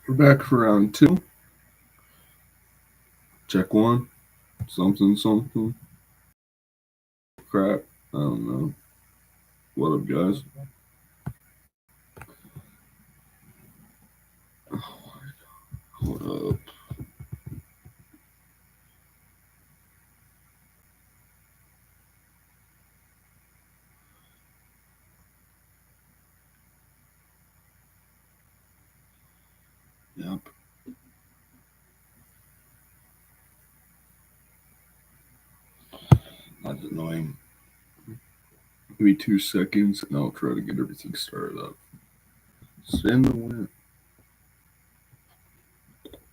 We're back for round two. Check one. Something, something. Crap. I don't know. What up, guys? What up? Yep. That's annoying. Give me 2 seconds and I'll try to get everything started up. Spin the win.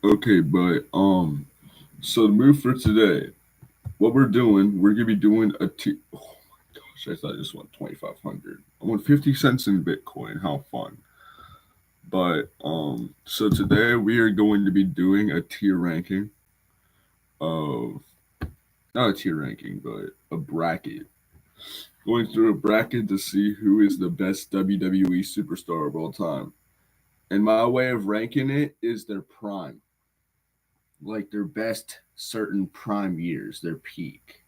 Okay, but so the move for today, what we're gonna be doing oh my gosh, I thought I just won 2,500. I won 50 cents in Bitcoin. How fun. But so today we are going to be doing a tier ranking of not a tier ranking, but a bracket. Going through a bracket to see who is the best WWE superstar of all time. And my way of ranking it is their prime, like their best certain prime years, their peak.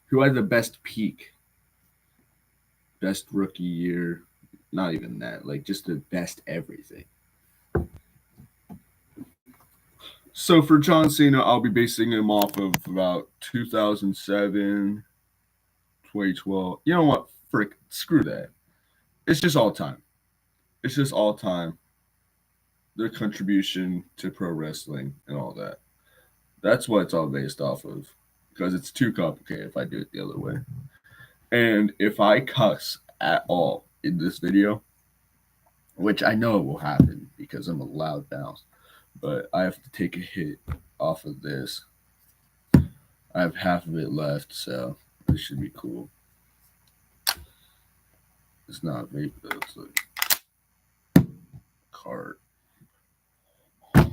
Who had the best peak? Best rookie year? Not even that. Like just the best everything. So for John Cena, I'll be basing him off of about 2007, 2012. You know what? Frick, screw that. It's just all time. It's just all time. Their contribution to pro wrestling and all that. That's what it's all based off of. Because it's too complicated if I do it the other way. And if I cuss at all in this video, which I know will happen because I'm a loud mouse, but I have to take a hit off of this. I have half of it left, so this should be cool. It's not vape, though. It's like cart. I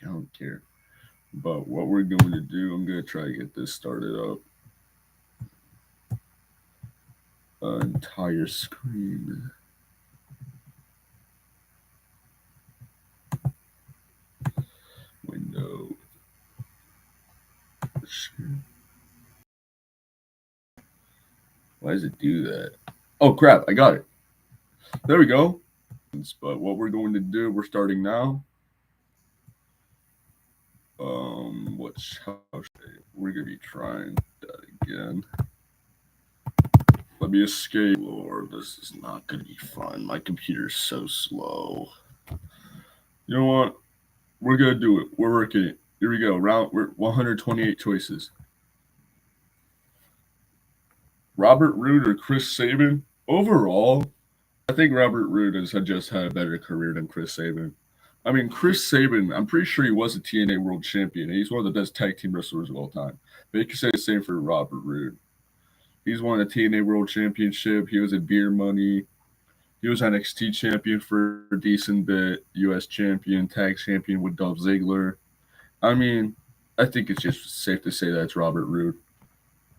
don't care. But what we're going to do, I'm going to try to get this started up. Entire screen. Window. Why does it do that? Oh crap, I got it. There we go. But what we're going to do, we're starting now. We're gonna be trying that again. Let me escape. Lord, this is not gonna be fun. My computer's so slow. You know what? We're gonna do it. We're working it. Here we go. We're 128 choices. Robert Roode or Chris Sabin? Overall, I think Robert Roode has just had a better career than Chris Sabin. I mean, Chris Sabin, I'm pretty sure he was a TNA World Champion. He's one of the best tag team wrestlers of all time. But you can say the same for Robert Roode. He's won a TNA World Championship. He was at Beer Money. He was NXT champion for a decent bit. US champion, tag champion with Dolph Ziggler. I mean, I think it's just safe to say that's Robert Roode.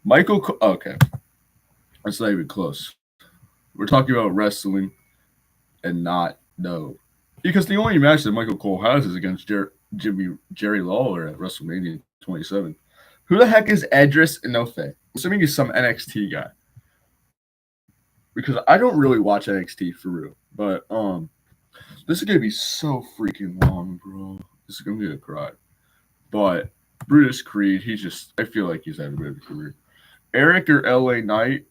Okay. That's not even close. We're talking about wrestling and not no. Because the only match that Michael Cole has is against Jerry Lawler at WrestleMania 27. Who the heck is Edris Enofe? I'm assuming he's some NXT guy. Because I don't really watch NXT for real. But this is gonna be so freaking long, bro. This is gonna be a cry. But Brutus Creed, I feel like he's had a bit of a career. Eric or LA Knight?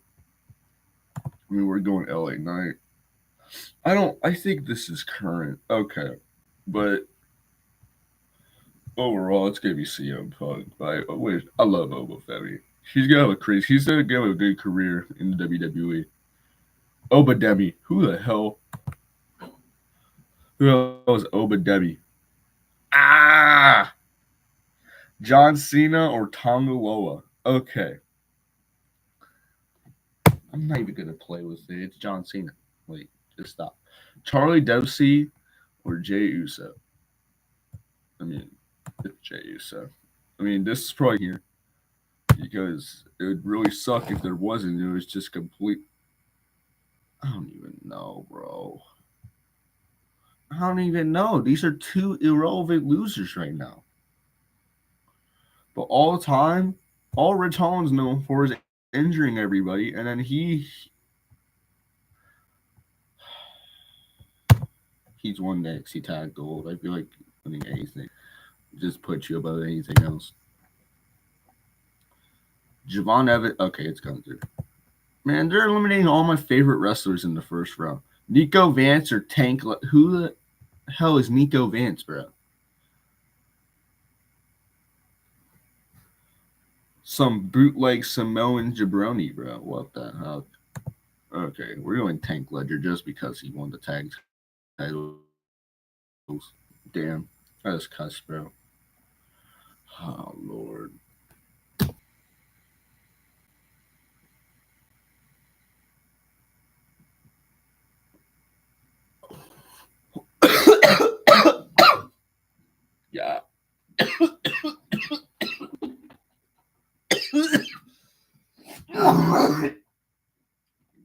I mean, we're going LA Knight. I think this is current. Okay. But overall, it's gonna be CM Punk. But I love Oba Femi. He's gonna have a good career in the WWE. Obademi. Who the hell? Who else is Obademi? Ah! John Cena or Tonga Loa? Okay. I'm not even gonna play with it. It's John Cena. Wait, just stop. Charlie Dempsey or Jay Uso? I mean, it's Jay Uso. I mean, this is probably here because it would really suck if there wasn't. It was just complete. I don't even know, bro. I I don't even know. These are two irrelevant losers right now. But all the time, all Rich Holland's known for is injuring everybody, and then he's won next. He tagged gold. I feel like winning anything just puts you above anything else. Javon Evans. Okay, it's coming through. Man, they're eliminating all my favorite wrestlers in the first round. Nico Vance or Tank. Who the hell is Nico Vance, bro? Some bootleg Samoan jabroni, bro. What the hell? Okay, we're going Tank Ledger just because he won the tag titles. Damn, that is cuss, bro. Oh Lord. Yeah.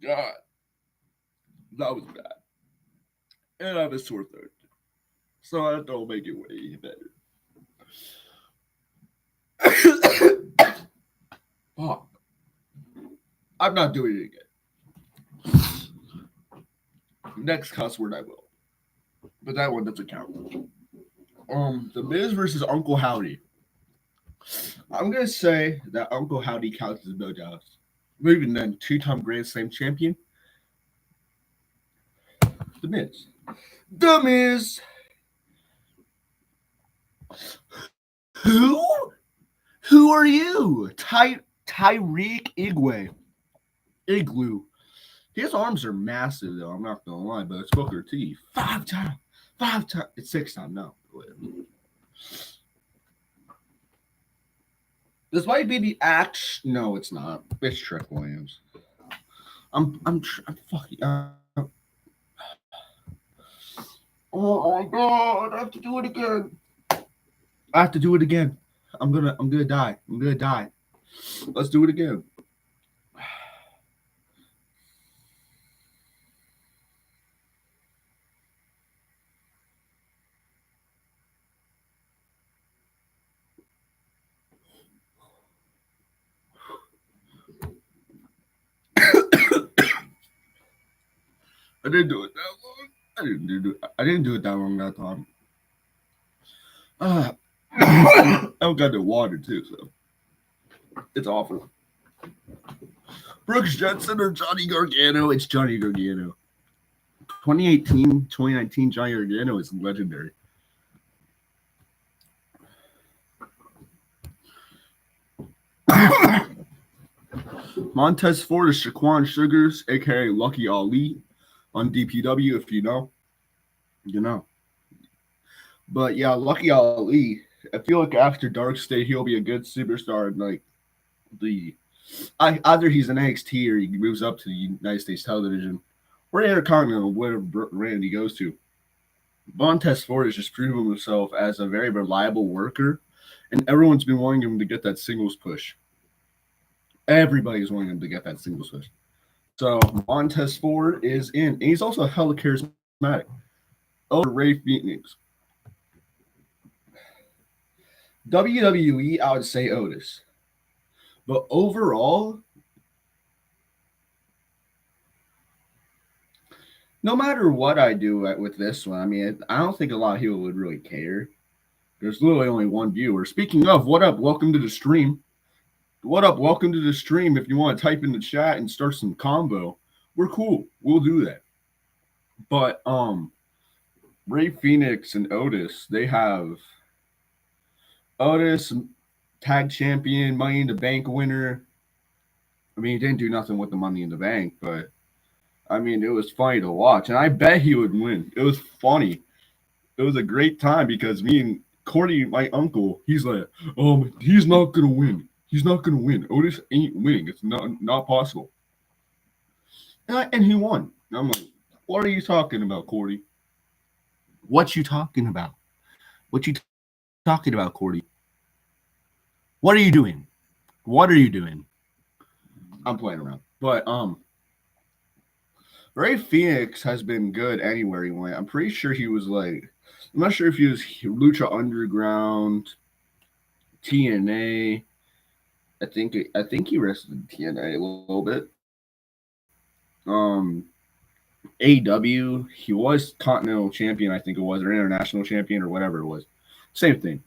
God, that was bad. And I have a sore throat. So that don't make it way better. Fuck. I'm not doing it again. Next cuss word I will. But that one doesn't count. The Miz versus Uncle Howdy. I'm gonna say that Uncle Howdy counts as no doubts. But even then, two-time Grand Slam champion. The Miz. The Miz. Who? Who are you? Tyreek Igloo. His arms are massive, though. I'm not gonna lie, but it's Booker T. Five times. It's six time now. This might be the act. No, it's not. It's Trick Williams. I'm fucking. Oh my god! I have to do it again. I have to do it again. I'm gonna die. I'm gonna die. Let's do it again. I didn't do it that long. I didn't do it that long that time. I don't got the water too, so it's awful. Brooks Jensen or Johnny Gargano? It's Johnny Gargano. 2018, 2019 Johnny Gargano is legendary. Montez Ford is Shaquan Sugars, aka Lucky Ali, on DPW. If you know, you know. But yeah, Lucky Ali. I feel like after Dark State, he'll be a good superstar. And like either he's an NXT or he moves up to the United States television or Intercontinental, whatever brand he goes to. Montez Ford has just proven himself as a very reliable worker, and everyone's been wanting him to get that singles push. Everybody's wanting him to get that singles push. So Montez Ford is in, and he's also hella charismatic. Over Ray Phoenix. WWE, I would say Otis. But overall, no matter what I do with this one, I mean, I don't think a lot of people would really care. There's literally only one viewer. Speaking of, what up? Welcome to the stream. What up? Welcome to the stream. If you want to type in the chat and start some combo, we're cool. We'll do that. But Ray Phoenix and Otis, they have Otis, tag champion, Money in the Bank winner. I mean, he didn't do nothing with the Money in the Bank, but I mean, it was funny to watch, and I bet he would win. It was funny. It was a great time because me and Cordy, my uncle, he's like, he's not gonna win. He's not gonna win. Otis ain't winning. It's not possible. And he won. And I'm like, what are you talking about, Cordy? What you talking about? What you talking about, Cordy? What are you doing? What are you doing? I'm playing around. But Ray Phoenix has been good anywhere he went. I'm pretty sure he was like, I'm not sure if he was Lucha Underground, TNA. I think he wrestled in TNA a little bit. AW, he was Continental Champion, I think it was, or International Champion, or whatever it was. Same thing.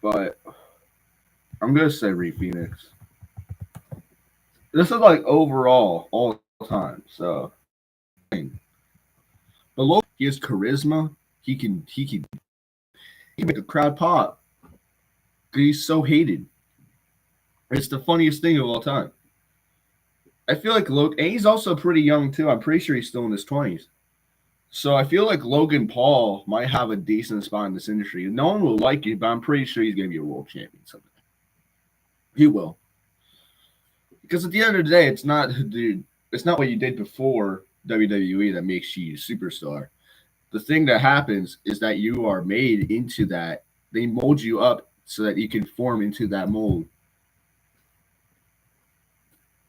But I'm gonna say Ray Phoenix. This is like overall all time. So, but Logan, he has charisma. He can make a crowd pop. He's so hated. It's the funniest thing of all time. I feel like Logan, and he's also pretty young too. I'm pretty sure he's still in his 20s. So I feel like Logan Paul might have a decent spot in this industry. No one will like it, but I'm pretty sure he's gonna be a world champion someday. He will. Because at the end of the day, it's not what you did before WWE that makes you a superstar. The thing that happens is that you are made into that. They mold you up so that you can form into that mold.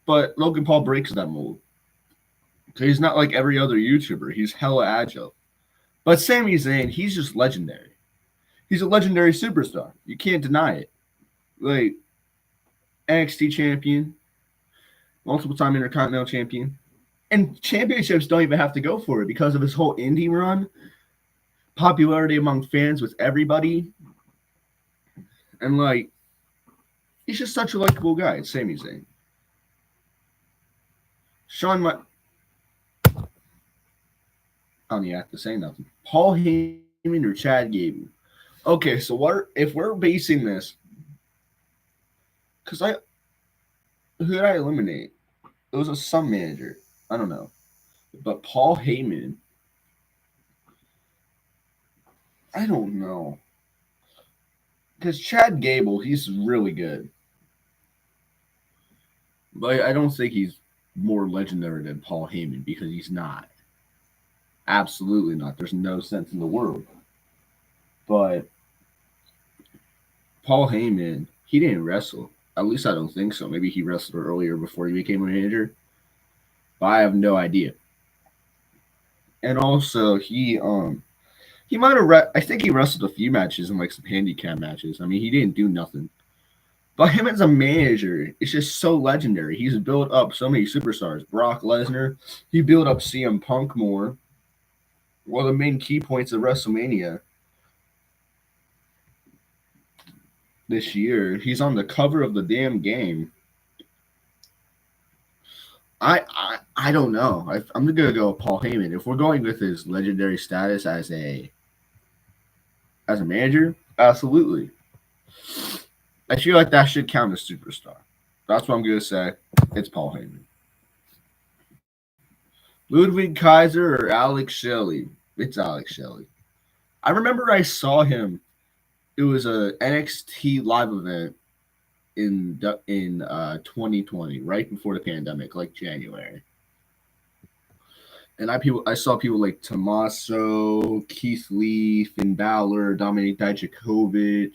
But Logan Paul breaks that mold. He's not like every other YouTuber. He's hella agile. But Sami Zayn, he's just legendary. He's a legendary superstar. You can't deny it. Like, NXT champion, multiple time Intercontinental champion. And championships don't even have to go for it because of his whole indie run, popularity among fans with everybody. And, like, he's just such a likable guy. It's Sami Zayn. I don't even have to say nothing. Paul Heyman or Chad Gable? Okay, so what if we're basing this? Because who did I eliminate? It was some manager. I don't know. But Paul Heyman, I don't know. Because Chad Gable, he's really good. But I don't think he's more legendary than Paul Heyman because he's not. Absolutely not. There's no sense in the world. But Paul Heyman, he didn't wrestle. At least I don't think so. Maybe he wrestled earlier before he became a manager. But I have no idea. And also he might have I think he wrestled a few matches in like some handicap matches. I mean, he didn't do nothing. But him as a manager is just so legendary. He's built up so many superstars. Brock Lesnar, he built up CM Punk more. One of the main key points of WrestleMania this year. He's on the cover of the damn game. I don't know. I'm gonna go with Paul Heyman. If we're going with his legendary status as a manager, absolutely. I feel like that should count as superstar. That's what I'm gonna say. It's Paul Heyman. Ludwig Kaiser or Alex Shelley? It's Alex Shelley. I remember I saw him. It was a NXT live event in 2020, right before the pandemic, like January. And I saw people like Tommaso, Keith Lee, Finn Balor, Dominic Dijakovic.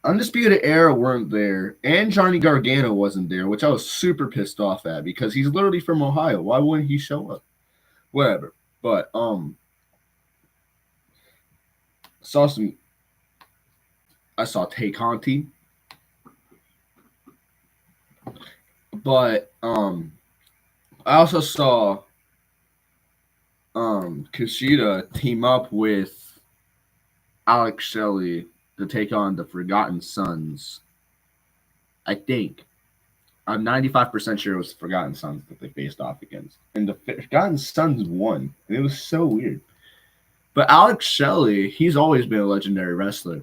Undisputed Era weren't there, and Johnny Gargano wasn't there, which I was super pissed off at because he's literally from Ohio. Why wouldn't he show up? Whatever. But I saw Tay Conti. But I also saw Kushida team up with Alex Shelley to take on the Forgotten Sons. I think. I'm 95% sure it was the Forgotten Sons that they faced off against. And the Forgotten Sons won. And it was so weird. But Alex Shelley, he's always been a legendary wrestler.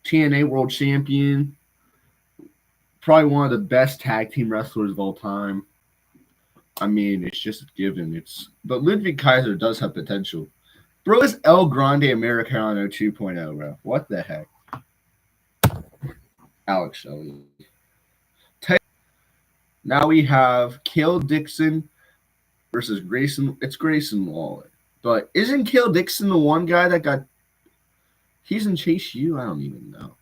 TNA World Champion. Probably one of the best tag team wrestlers of all time. I mean, it's just a given. But Ludwig Kaiser does have potential. Bro is El Grande Americano 2.0, bro. What the heck? Alex Shelley. Now we have Cale Dixon versus Grayson. It's Grayson Waller. But isn't Cale Dixon the one guy that got... He's in Chase U? I don't even know.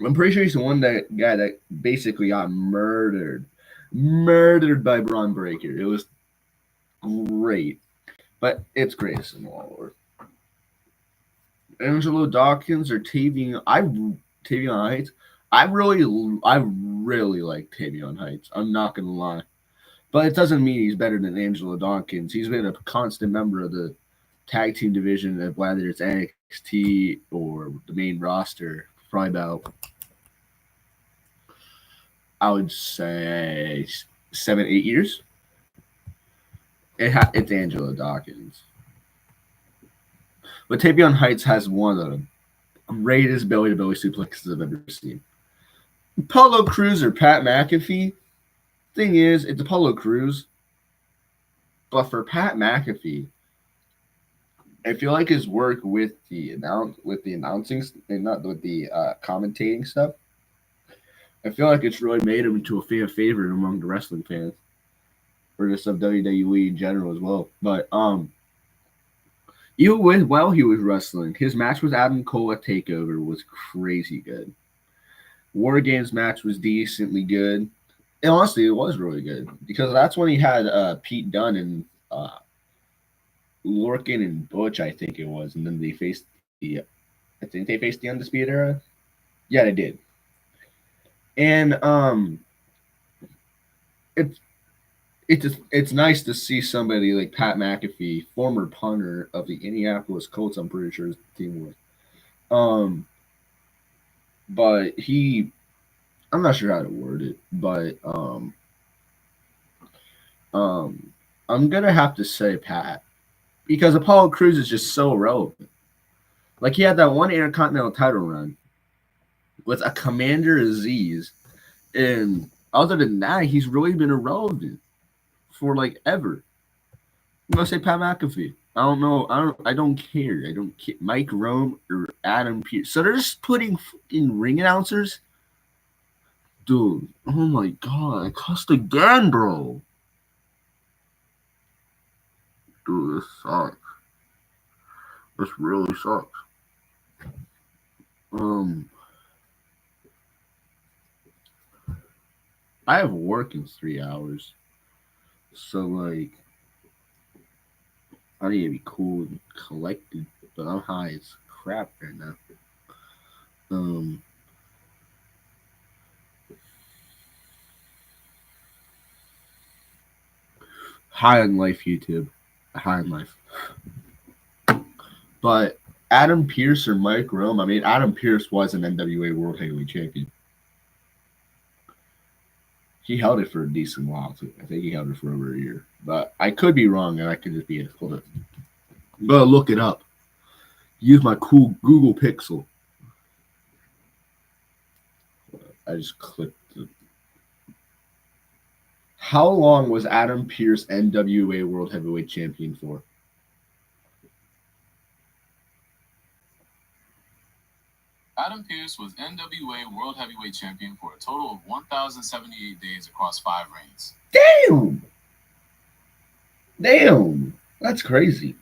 I'm pretty sure he's the one guy that basically got murdered murdered by Braun Breaker. It was great, but it's Grayson Waller. Angelo Dawkins or Tavion Heights. I really like Tavion Heights. I'm not gonna lie, but it doesn't mean he's better than Angelo Dawkins. He's been a constant member of the tag team division of whether it's NXT or the main roster. Probably about I would say 7, 8 years. It's Angelo Dawkins, but Tavion Heights has one of the greatest belly to belly suplexes I've ever seen. Apollo Crews or Pat McAfee. Thing is, it's Apollo Crews, but for Pat McAfee, I feel like his work with the announcing and not with the commentating stuff. I feel like it's really made him into a fan favorite among the wrestling fans, or just of WWE in general as well. But even while he was wrestling, his match with Adam Cole at Takeover was crazy good. War Games match was decently good. And honestly, it was really good because that's when he had Pete Dunne and Lorcan and Butch, I think it was, and then they faced I think they faced the Undisputed Era. Yeah, they did. And it's it's nice to see somebody like Pat McAfee, former punter of the Indianapolis Colts. I'm pretty sure his team was. Um, but I'm not sure how to word it, but um, I'm gonna have to say Pat because Apollo Crews is just so relevant. Like he had that one Intercontinental title run with a Commander Aziz, and other than that, he's really been irrelevant for like ever. I'm gonna say Pat McAfee. I don't know. I don't care. I don't care. Mike Rome or Adam Pearce. So they're just putting fucking ring announcers, dude. Oh my god! I cussed again, bro. Dude, this sucks. This really sucks. Um, I have work in 3 hours, so like I need to be cool and collected, but I'm high as crap right now. Um, High on life, YouTube. High on life. But Adam Pearce or Mike Rome, I mean, Adam Pearce was an NWA World Heavyweight Champion. He held it for a decent while, too. I think he held it for over a year. But I could be wrong, and I could just be it. Hold it. But look it up. Use my cool Google Pixel. I just clicked the. How long was Adam Pearce NWA World Heavyweight Champion for? Adam Pearce was NWA World Heavyweight Champion for a total of 1,078 days across 5 reigns. Damn! Damn! That's crazy.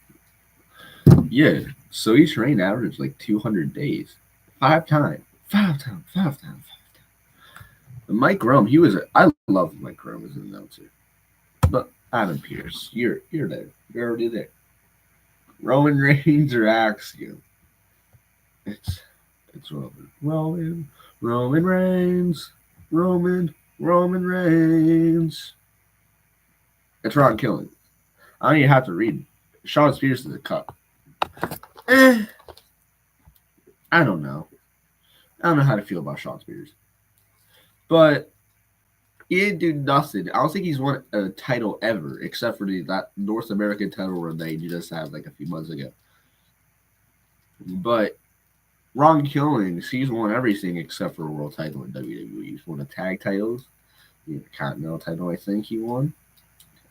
Yeah. So each reign averaged like 200 days. 5 times. 5 times. 5 times. Mike Rome, I love Mike Rome as an announcer. But Adam Pearce, you're there. You're already there. Roman Reigns or Axiom. It's it's Roman Reigns, Roman Reigns. It's Ron Killing. I don't even have to read. Sean Spears is a cup. Eh, I don't know. I don't know how to feel about Sean Spears, but he didn't do nothing. I don't think he's won a title ever, except for that North American title run that he just had like a few months ago. But Ron Killings, he's won everything except for a world title in WWE. He's won the tag titles, the Continental title. I think he won.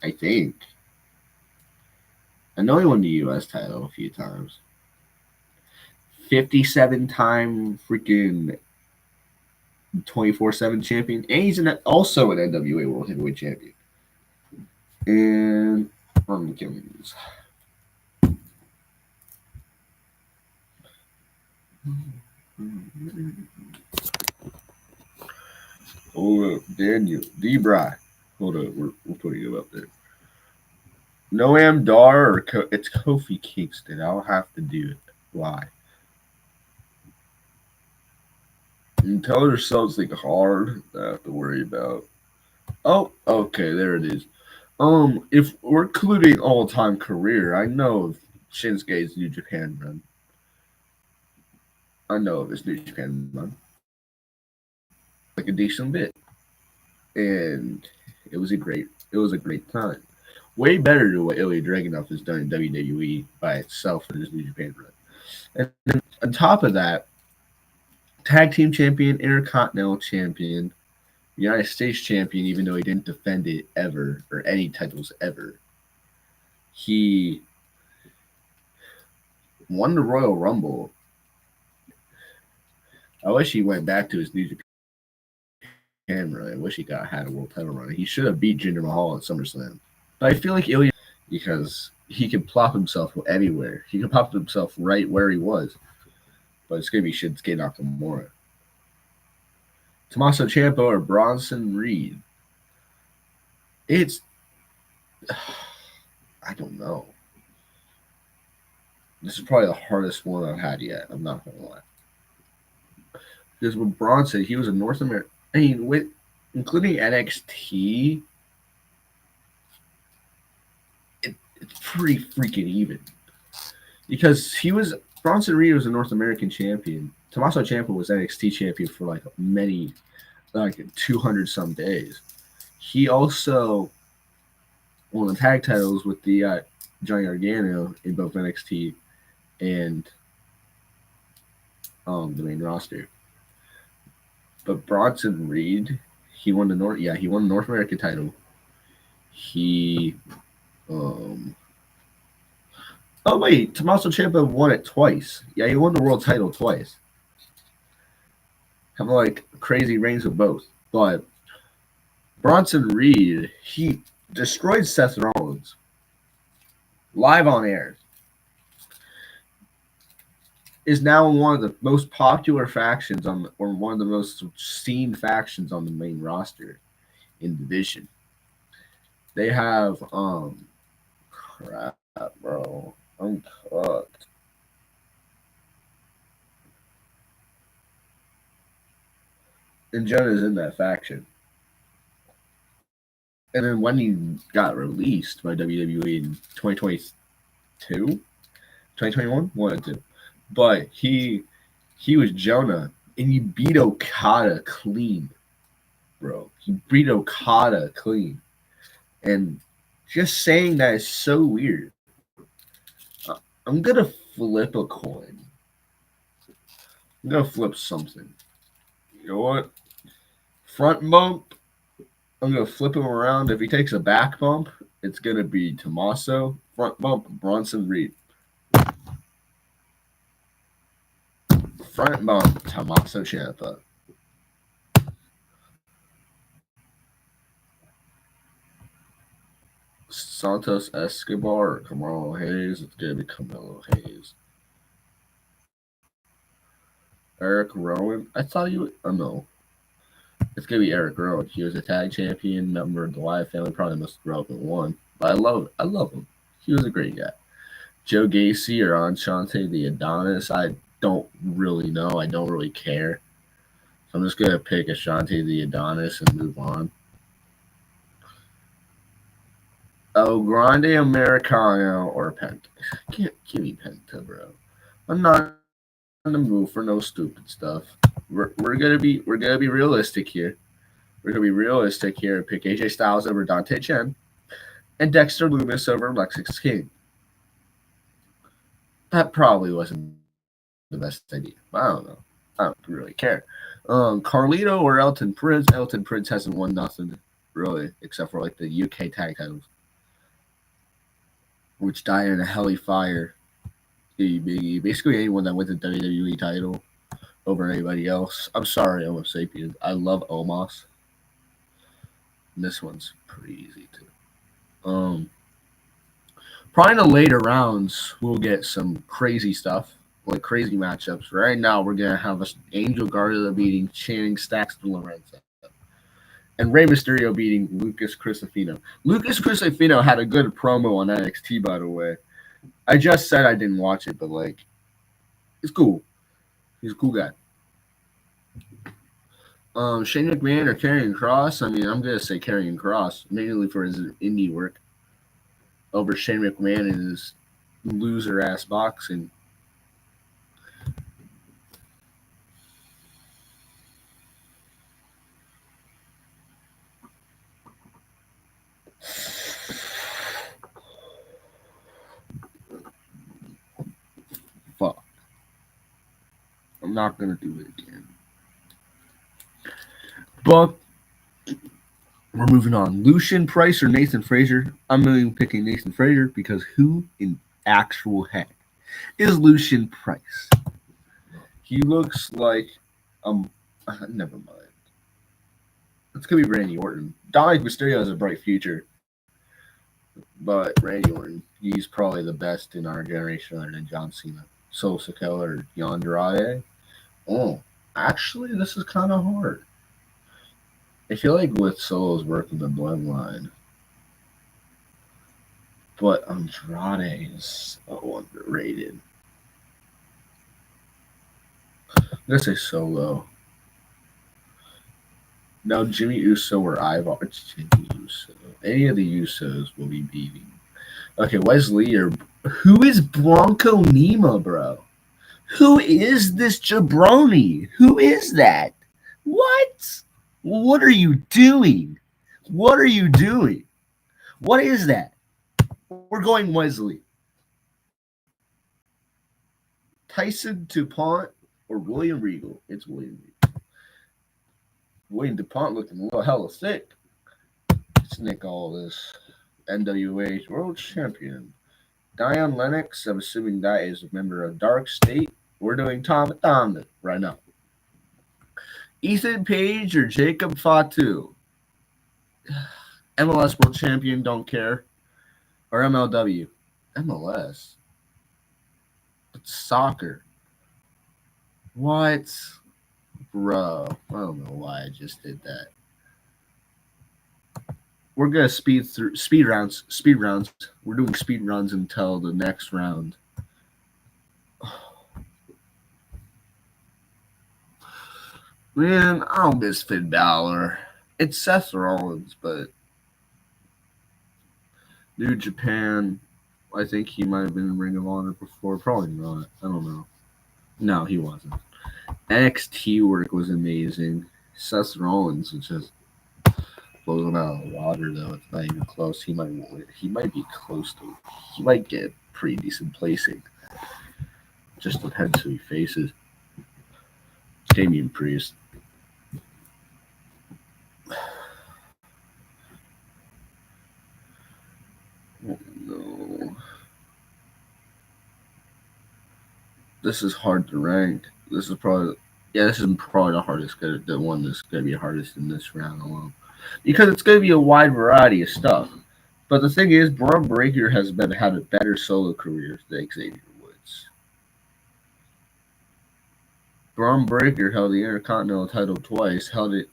I think. I know he won the U.S. title a few times. 57-time freaking 24/7 champion, and he's also an NWA World Heavyweight Champion. And Ron Killings. Oh, Daniel Debray. Hold up, we're putting him up there. Noam Dar or it's Kofi Kingston. I'll have to do it. Why? Until there's something hard that I have to worry about. Oh, okay, there it is. If we're including all-time career, I know of Shinsuke's New Japan run. I know of his New Japan run. Like a decent bit. And it was a great time. Way better than what Ilya Dragunov has done in WWE by itself in his New Japan run. And then on top of that, tag team champion, intercontinental champion, United States champion, even though he didn't defend it ever or any titles ever. He won the Royal Rumble. I wish he went back to his New Japan run. I wish he had a world title run. He should have beat Jinder Mahal at SummerSlam. But I feel like Ilya, because he can plop himself anywhere. He can pop himself right where he was. But it's going to be Shinsuke Nakamura. Tommaso Ciampa or Bronson Reed? It's... I don't know. This is probably the hardest one I've had yet. I'm not going to lie. Because with Bronson, he was a North American... I mean, with including NXT, it's pretty freaking even. Because Bronson Reed was a North American champion. Tommaso Ciampa was NXT champion for like 200 some days. He also won the tag titles with the Johnny Gargano in both NXT and the main roster. But Bronson Reed, he won the North American title. He oh wait, Tommaso Ciampa won it twice. Yeah, he won the world title twice. Have like crazy reigns with both. But Bronson Reed, he destroyed Seth Rollins live on air. Is now one of the most popular factions or one of the most seen factions on the main roster in division. They have crap, bro. I'm cooked. And Jonah's in that faction. And then when he got released by WWE in 2022, 2021, 1 and 2. But he was Jonah, and he beat Okada clean, bro. He beat Okada clean. And just saying that is so weird. I'm going to flip a coin. I'm going to flip something. You know what? Front bump. I'm going to flip him around. If he takes a back bump, it's going to be Tommaso. Front bump, Bronson Reed. Front bump, Tommaso Ciampa. Santos Escobar or Carmelo Hayes. It's going to be Carmelo Hayes. Eric Rowan. I thought you would. Oh, no. It's going to be Eric Rowan. He was a tag champion, member of the Wyatt family, probably the most relevant one. But I love him. He was a great guy. Joe Gacy or Enchante the Adonis. I don't really know. I don't really care. So I'm just going to pick Ashante the Adonis and move on. Oh, Grande Americano or Penta. Give me Penta, bro. I'm not in the mood for no stupid stuff. We're gonna be realistic here. We're gonna be realistic here and pick AJ Styles over Dante Chen and Dexter Lumis over Lexis King. That probably wasn't the best idea. But I don't know. I don't really care. Carlito or Elton Prince. Elton Prince hasn't won nothing really, except for like the UK tag titles, which died in a hell fire. Basically, anyone that wins a WWE title over anybody else. I'm sorry, Homo sapiens. I love Omos. And this one's pretty easy too. Probably in the later rounds, we'll get some crazy stuff, like crazy matchups. Right now, we're gonna have Angel Garza beating Channing Stacks to Lorenzo. And Rey Mysterio beating Lucas Crisafino. Lucas Crisafino had a good promo on NXT, by the way. I just said I didn't watch it, but like, it's cool. He's a cool guy. Shane McMahon or Karrion Kross? I mean, I'm gonna say Karrion Kross, mainly for his indie work, over Shane McMahon and his loser ass boxing. Fuck. I'm not gonna do it again. But we're moving on. Lucian Price or Nathan Frazier? I'm really picking Nathan Frazier because who in actual heck is Lucian Price? He looks like never mind. It's gonna be Randy Orton. Dominic Mysterio has a bright future, but Randy Orton, he's probably the best in our generation other than John Cena, Solo Sikoa, or Andrade. Oh, actually, this is kind of hard. I feel like with Solo's work in the bloodline, but Andrade is so underrated. I'm gonna say Solo. Now Jimmy Uso or Ivar. It's Jimmy Uso. Any of the Usos will be beating. Okay, Wesley or who is Bronco Nima, bro? Who is this jabroni? Who is that? What? What are you doing? What are you doing? What is that? We're going Wesley. Tyson DuPont or William Regal? It's William Regal. William DuPont looking a little hella thick. It's Nick Aldis, NWA World Champion. Dion Lennox, I'm assuming that is a member of Dark State. We're doing Tom right now. Ethan Page or Jacob Fatu? MLS World Champion, don't care. Or MLW? MLS. It's soccer. What? Bro, I don't know why I just did that. We're gonna speed rounds. We're doing speed runs until the next round. Man, I don't miss Finn Balor. It's Seth Rollins, but New Japan, I think he might have been in Ring of Honor before. Probably not. I don't know. No, he wasn't. NXT work was amazing. Seth Rollins was just blows him out of the water, though. It's not even close. He might be close to. He might get pretty decent placing. Just depends who he faces. Damian Priest. Oh, no. This is hard to rank. This is probably the hardest. The one that's gonna be hardest in this round alone, because it's gonna be a wide variety of stuff. But the thing is, Braun Breaker has had a better solo career than Xavier Woods. Braun Breaker held the Intercontinental title twice. Held it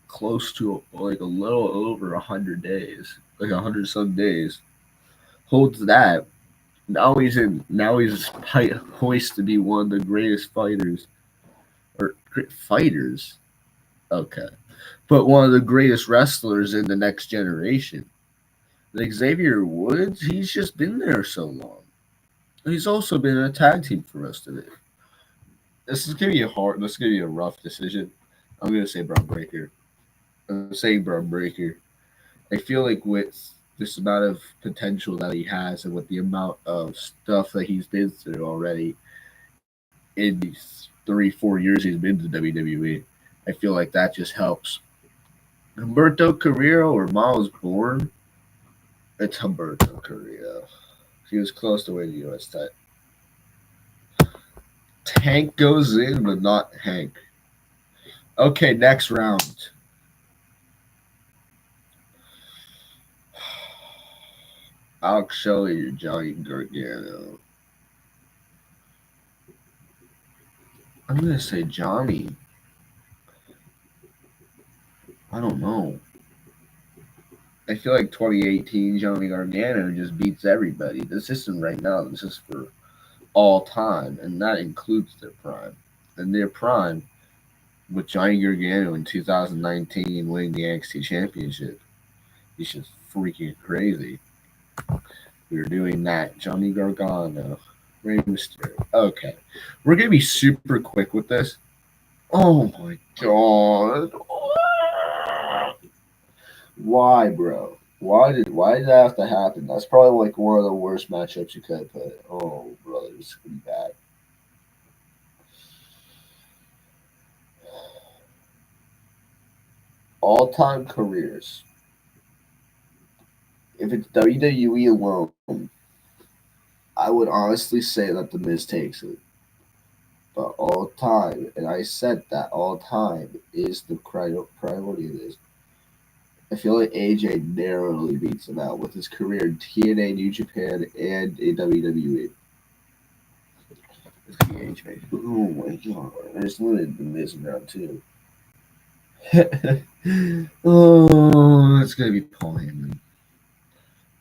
close to a little over 100 days, 100 some days. Holds that. Now he's poised to be one of the greatest fighters, or fighters. Okay, but one of the greatest wrestlers in the next generation. Like Xavier Woods, he's just been there so long. He's also been in a tag team for most of it. This is gonna be a rough decision. I'm gonna say Braun Breaker. I'm saying Braun Breaker. I feel like with this amount of potential that he has and with the amount of stuff that he's been through already in these 3-4 years he's been to WWE, I feel like that just helps. Humberto Carrillo or Miles Bourne? It's Humberto Carrillo. He was close to winning the US title. Tank goes in, but not Hank. Okay, next round. Alex Shelley or Johnny Gargano? I'm going to say Johnny. I don't know. I feel like 2018 Johnny Gargano just beats everybody. This isn't right now. This is for all time, and that includes their prime. And their prime with Johnny Gargano in 2019 winning the NXT Championship. He's just freaking crazy. We were doing that. Johnny Gargano, Rey Mysterio. Okay, we're gonna be super quick with this. Oh my god! Why, bro? Why did that have to happen? That's probably like one of the worst matchups you could have put. Oh, brother, it's gonna be bad. All-time careers. If it's WWE alone, I would honestly say that The Miz takes it. But all time, and I said that all time is the priority of this. I feel like AJ narrowly beats him out with his career in TNA, New Japan, and in WWE. It's gonna be AJ. Oh my god. There's limited The Miz in round two. Oh, it's gonna be Paul Heyman.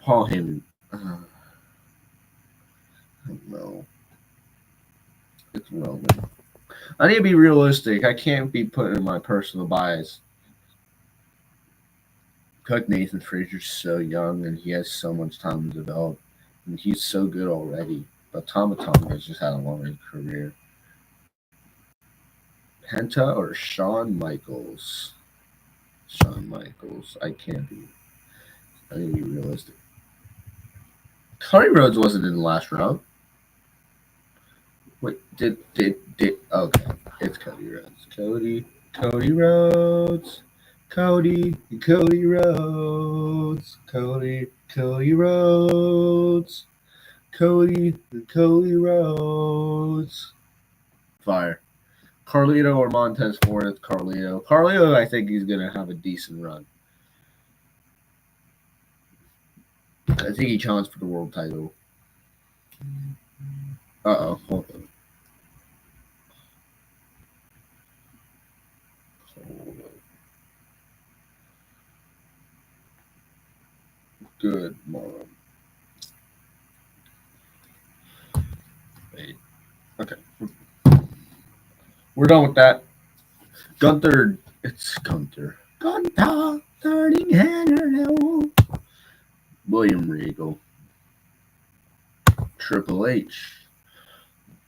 Paul Heyman. I don't know. It's Roman. I need to be realistic. I can't be putting my personal bias. Cook Nathan Frazier's so young and he has so much time to develop. And he's so good already. But Tama Tonga has just had a longer career. Penta or Shawn Michaels? Shawn Michaels. I can't be. I need to be realistic. Cody Rhodes wasn't in the last round. Wait, did okay. It's Cody Rhodes. Cody Rhodes. Cody Rhodes. Cody Rhodes. Cody Rhodes. Fire. Carlito or Montez Ford. It's Carlito. Carlito, I think he's gonna have a decent run. I think he challenged for the world title. Hold on. Good morning. Wait. Okay. We're done with that. Gunther. It's Gunther. Gunther. Turning Henry. William Regal. Triple H.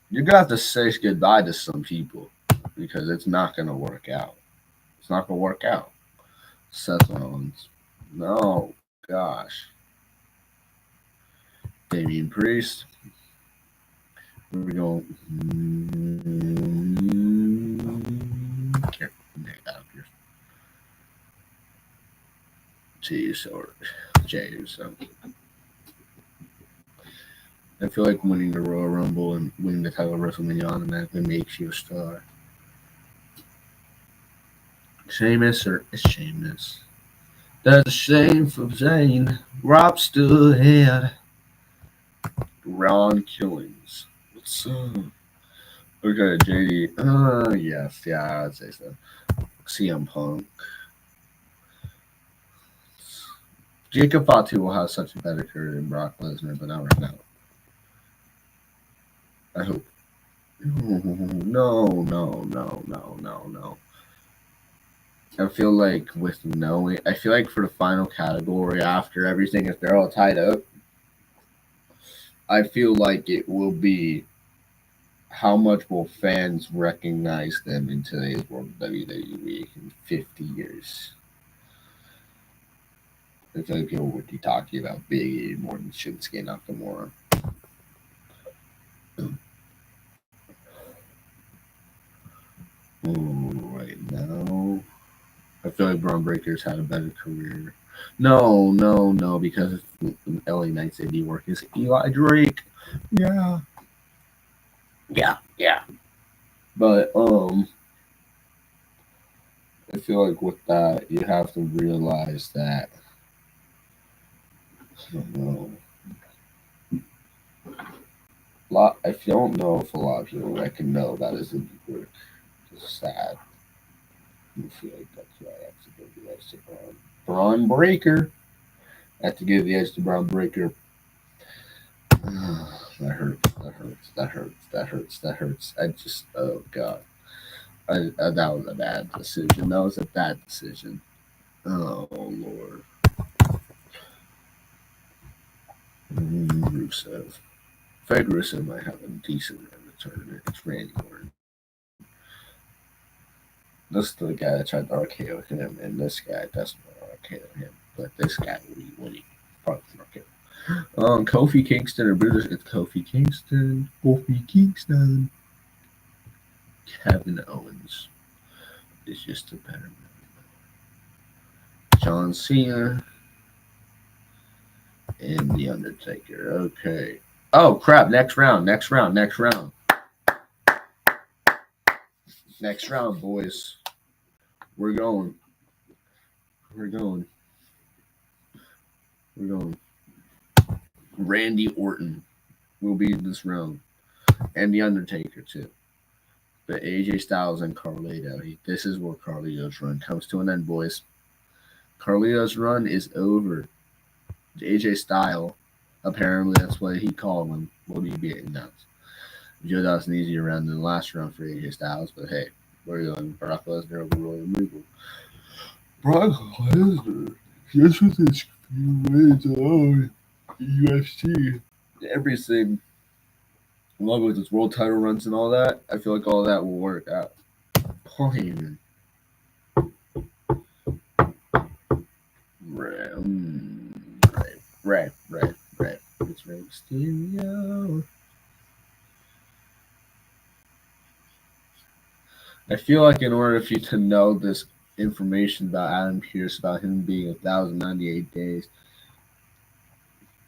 You're going to have to say goodbye to some people because it's not going to work out. It's not going to work out. Seth Rollins. No. Gosh. Damian Priest. We're going. Jey Uso. I feel like winning the Royal Rumble and winning the title of WrestleMania automatically makes you a star. Sheamus or it's Sheamus. That's a shame for Zayn. Rob stood ahead. Ron Killings. What's up? Okay, JD. Yes, yeah, I'd say so. CM Punk. Jacob Fatu will have such a better career than Brock Lesnar, but not right now. I hope. No. I feel like I feel like for the final category after everything, if they're all tied up, I feel like it will be how much will fans recognize them in today's world of WWE in 50 years. I feel like people would be talking about Big E more than Shinsuke Nakamura. Right now, I feel like Braun Breaker's had a better career. No, because LA Knight's indie work is Eli Drake. Yeah. But I feel like with that, you have to realize that. I don't know. I don't know if a lot of people reckon know that is indie work. It's sad. I feel like that's why I have to give the edge to Braun. Braun Breaker. I have to give the edge to Braun Breaker. That hurts. That hurts. That hurts. That hurts. That hurts. I just, oh God. That was a bad decision. That was a bad decision. Oh, Lord. Rusev. Fred Rusev might have a decent run in the tournament. It's Randy Orton. This is the guy that tried to RKO him, and this guy doesn't want to RKO him. But this guy will be winning. Probably RKO. Kofi Kingston or Brutus? It's Kofi Kingston. Kofi Kingston. Kevin Owens is just a better man. John Cena and The Undertaker. Okay. Oh, crap. Next round. Next round. Next round. Next round, boys. We're going. We're going. We're going. Randy Orton will be in this round. And The Undertaker, too. But AJ Styles and Carlito. This is where Carlito's run comes to an end, boys. Carlito's run is over. AJ Styles, apparently that's what he called him, will be beaten down. Joe, that was an easier round than the last round for AJ Styles, but hey, we're going Brock Lesnar over Royal Rumble. Brock Lesnar, just with his few wins alone, UFC, everything, along with his world title runs and all that, I feel like all that will work out. Paul Heyman. Right. It's Rey Mysterio. I feel like in order for you to know this information about Adam Pearce, about him being 1,098 days,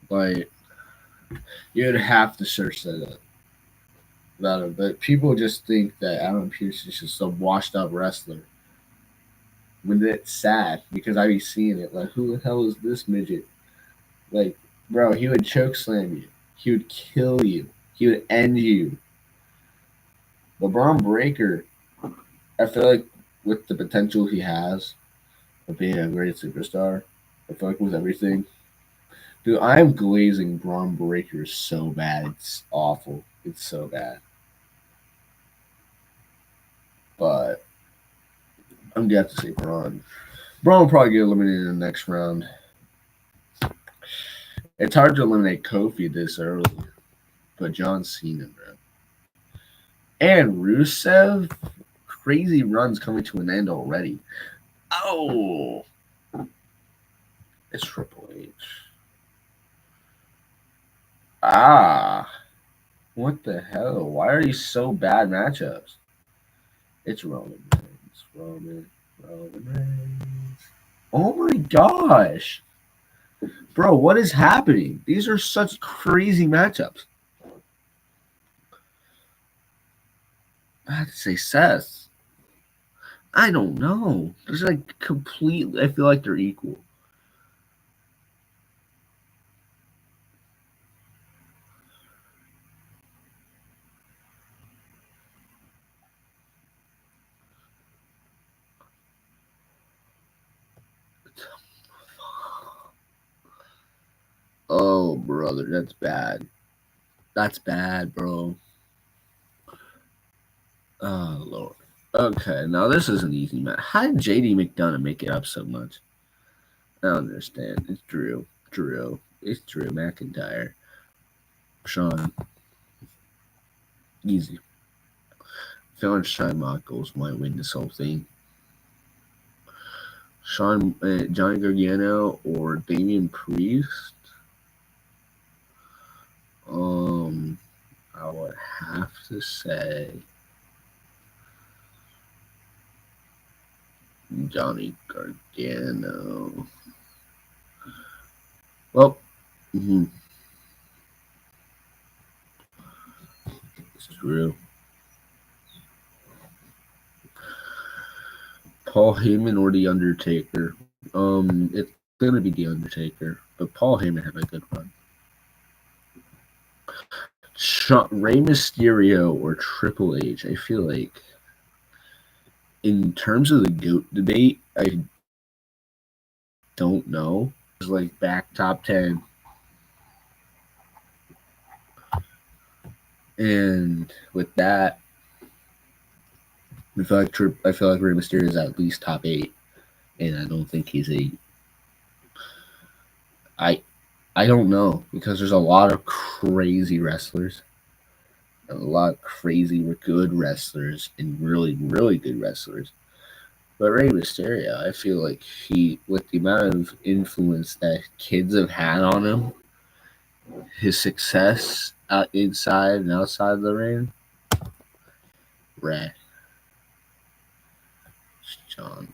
like, you'd have to search that up about it. But people just think that Adam Pearce is just a washed up wrestler. When it's sad, because I be seeing it, like, who the hell is this midget? Like, bro, he would choke slam you. He would kill you. He would end you. But Braun Breaker, I feel like with the potential he has of being a great superstar, I feel like with everything, dude, I'm glazing Braun Breaker so bad. It's awful. It's so bad. But I'm going to have to say Braun. Braun will probably get eliminated in the next round. It's hard to eliminate Kofi this early, but John Cena, bro. And Rusev, crazy runs coming to an end already. Oh, it's Triple H. What the hell? Why are these so bad matchups? It's Roman Reigns. Roman Reigns. Oh my gosh. Bro, what is happening? These are such crazy matchups. I have to say Seth. I don't know. There's like completely, I feel like they're equal. Oh, brother, that's bad. That's bad, bro. Oh, Lord. Okay, now this is an easy match. How did JD McDonough make it up so much? I don't understand. It's Drew. It's Drew McIntyre. Shawn. Easy. I feel like Shawn Michaels might win this whole thing. Johnny Gargano or Damian Priest. I would have to say Johnny Gargano. Well, it's true. Paul Heyman or The Undertaker. It's gonna be The Undertaker, but Paul Heyman had a good run. Rey Mysterio or Triple H. I feel like in terms of the GOAT debate, I don't know. It's like back top 10. And with that, I feel like Rey Mysterio is at least top 8, and I don't think he's a. I don't know, because there's a lot of crazy wrestlers, a lot of crazy good wrestlers, and really really good wrestlers. But Rey Mysterio, I feel like with the amount of influence that kids have had on him, his success inside and outside of the ring, Ray, Sean.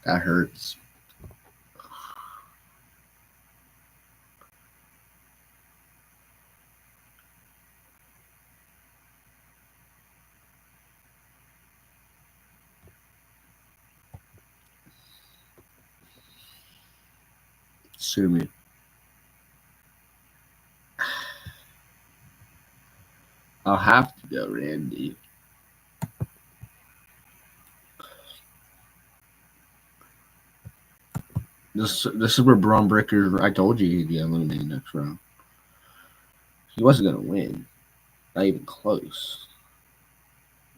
That hurts. Sue me. I'll have to go, Randy. This is where Braun Breaker. I told you he'd be eliminated next round. He wasn't gonna win, not even close.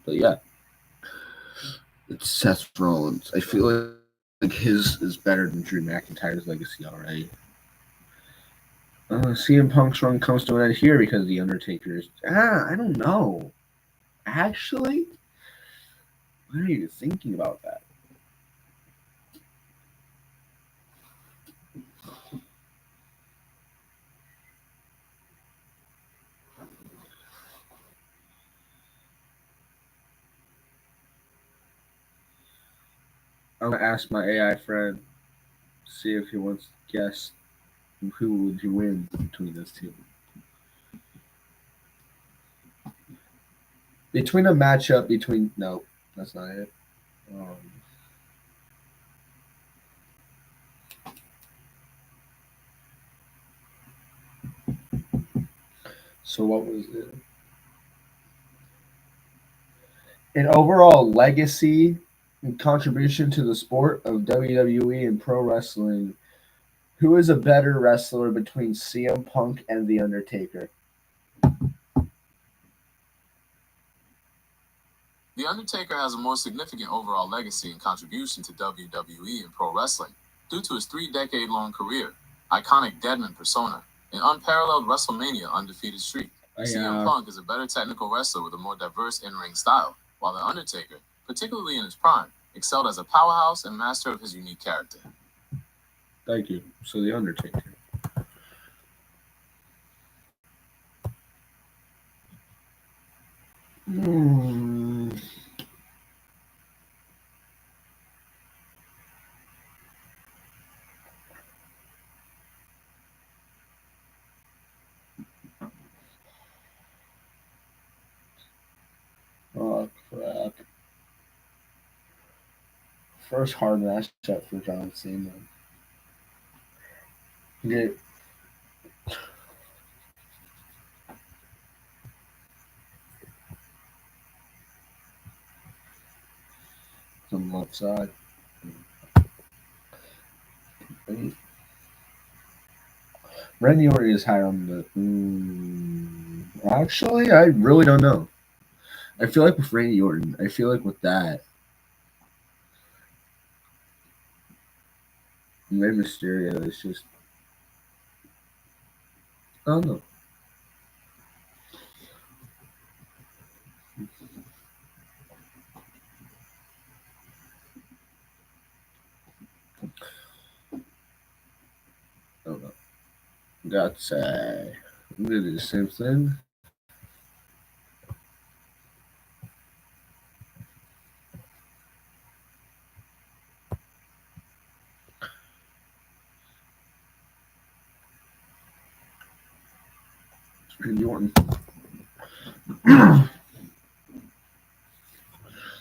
But yeah, it's Seth Rollins. I feel like his is better than Drew McIntyre's legacy already. CM Punk's run comes to an end here because the Undertaker's. I don't know. Actually, what are you thinking about that? I'm gonna ask my AI friend, see if he wants to guess who would you win between those two. Between a matchup between no, that's not it. So what was it? An overall legacy and contribution to the sport of WWE and pro wrestling. Who is a better wrestler between CM Punk and The Undertaker? The Undertaker has a more significant overall legacy and contribution to WWE and pro wrestling due to his 3-decade-long career, iconic Deadman persona, and unparalleled WrestleMania undefeated streak. CM Punk is a better technical wrestler with a more diverse in-ring style, while The Undertaker, particularly in his prime, excelled as a powerhouse and master of his unique character. Thank you. So The Undertaker. Oh, crap. First hard matchup for John Cena. Okay. On the left side. Randy Orton is higher on the. Actually, I really don't know. I feel like with Randy Orton, I feel like with that, Rey Mysterio is just. I don't know. I don't know. That's I'm gonna do the same thing. Randy Orton.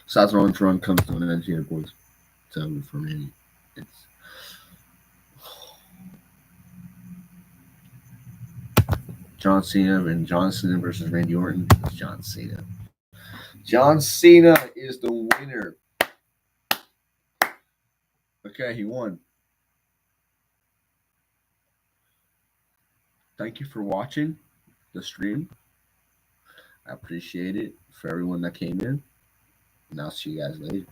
Seth Rollins' run comes to an end here, boys. It's over for me. It's John Cena, and John Cena versus Randy Orton. It's John Cena. John Cena is the winner. Okay, he won. Thank you for watching the stream. I appreciate it for everyone that came in. And I'll see you guys later.